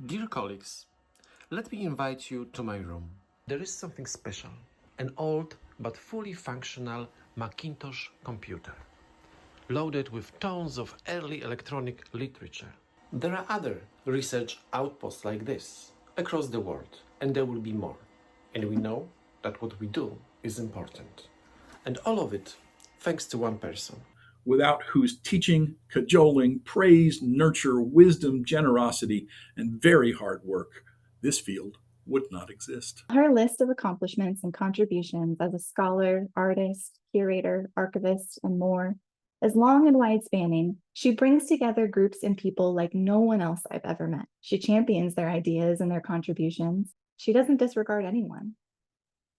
Dear colleagues, let me invite you to my room. There is something special, an old but fully functional Macintosh computer, loaded with tons of early electronic literature. There are other research outposts like this across the world, and there will be more. And we know that what we do is important. And all of it thanks to one person, without whose teaching, cajoling, praise, nurture, wisdom, generosity, and very hard work, this field would not exist. Her list of accomplishments and contributions as a scholar, artist, curator, archivist, and more is long and wide-spanning. She brings together groups and people like no one else I've ever met. She champions their ideas and their contributions. She doesn't disregard anyone.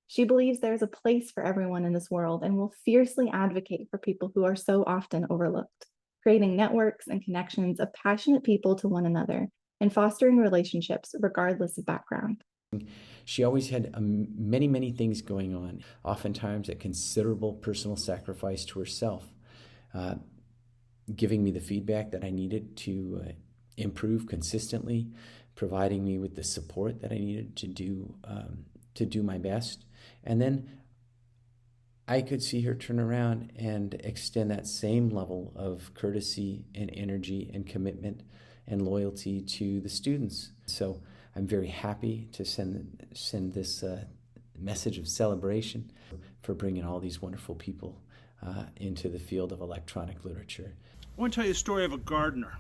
She believes there's a place for everyone in this world and will fiercely advocate for people who are so often overlooked, creating networks and connections of passionate people to one another and fostering relationships regardless of background. She always had many things going on, oftentimes at considerable personal sacrifice to herself, giving me the feedback that I needed to improve consistently, providing me with the support that I needed to do my best. And then I could see her turn around and extend that same level of courtesy and energy and commitment and loyalty to the students. So I'm very happy to send this message of celebration for bringing all these wonderful people into the field of electronic literature. I want to tell you a story of a gardener.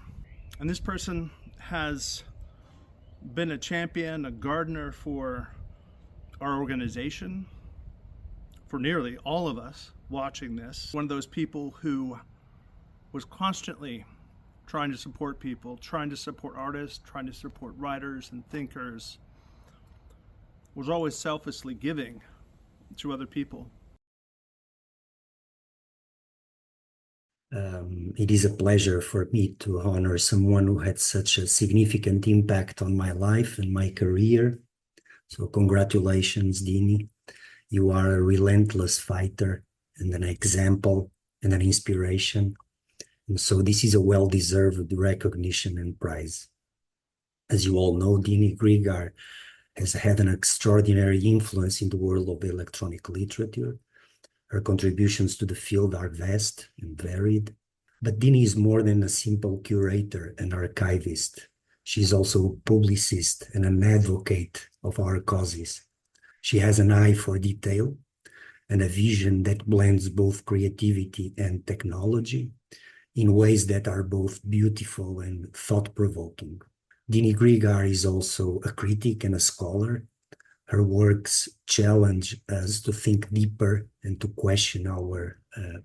And this person has been a champion, a gardener for our organization, for nearly all of us watching this. One of those people who was constantly trying to support people, trying to support artists, trying to support writers and thinkers, was always selflessly giving to other people. It is a pleasure for me to honor someone who had such a significant impact on my life and my career. So congratulations, Dene. You are a relentless fighter and an example and an inspiration. And so this is a well-deserved recognition and prize. As you all know, Dene Grigar has had an extraordinary influence in the world of electronic literature. Her contributions to the field are vast and varied, but Dene is more than a simple curator and archivist. She's also a publicist and an advocate of our causes. She has an eye for detail and a vision that blends both creativity and technology in ways that are both beautiful and thought-provoking. Dene Grigar is also a critic and a scholar. Her works challenge us to think deeper and to question our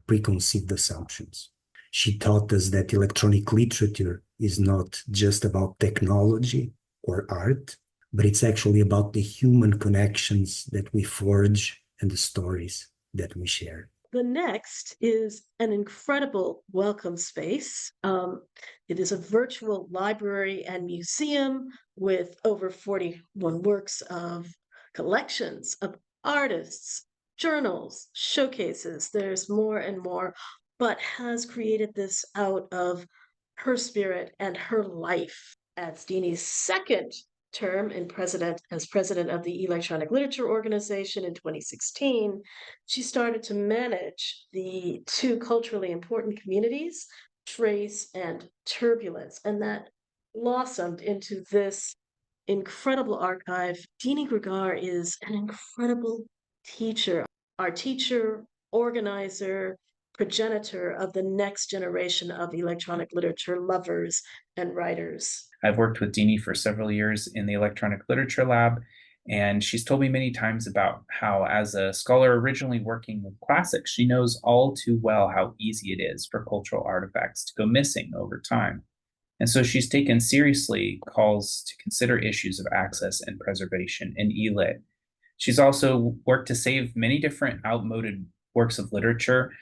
preconceived assumptions. She taught us that electronic literature is not just about technology or art, but it's actually about the human connections that we forge and the stories that we share. The next is an incredible welcome space. It is a virtual library and museum with over 41 works of collections of artists, journals, showcases. There's more and more, but has created this out of her spirit and her life. As Dene's second term as president of the Electronic Literature Organization in 2016, she started to manage the two culturally important communities, Trace and Turbulence, and that blossomed into this incredible archive. Dene Grigar is an incredible teacher, our teacher, organizer, progenitor of the next generation of electronic literature lovers and writers. I've worked with Dene for several years in the Electronic Literature Lab, and she's told me many times about how, as a scholar originally working with classics, she knows all too well how easy it is for cultural artifacts to go missing over time. And so she's taken seriously calls to consider issues of access and preservation in eLit. She's also worked to save many different outmoded works of literature.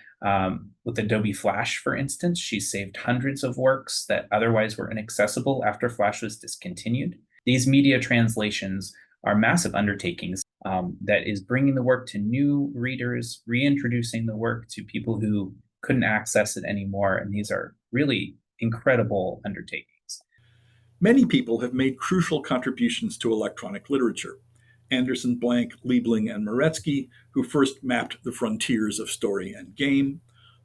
With Adobe Flash, for instance, she saved hundreds of works that otherwise were inaccessible after Flash was discontinued. These media translations are massive undertakings that is bringing the work to new readers, reintroducing the work to people who couldn't access it anymore. And these are really incredible undertakings. Many people have made crucial contributions to electronic literature. Anderson, Blank, Liebling, and Moretsky, who first mapped the frontiers of story and game,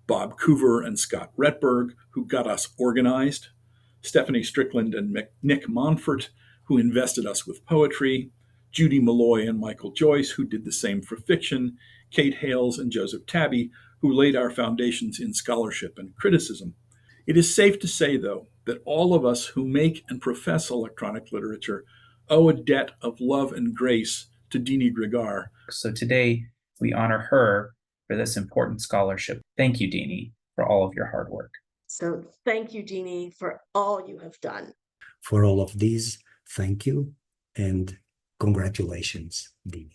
Bob Coover and Scott Retberg, who got us organized, Stephanie Strickland and Nick Monfort, who invested us with poetry, Judy Malloy and Michael Joyce, who did the same for fiction, Kate Hales and Joseph Tabby, who laid our foundations in scholarship and criticism. It is safe to say, though, that all of us who make and profess electronic literature owe a debt of love and grace to Dene Grigar. So today we honor her for this important scholarship. Thank you, Dene, for all of your hard work. So thank you, Dene, for all you have done. For all of these, thank you and congratulations, Dene.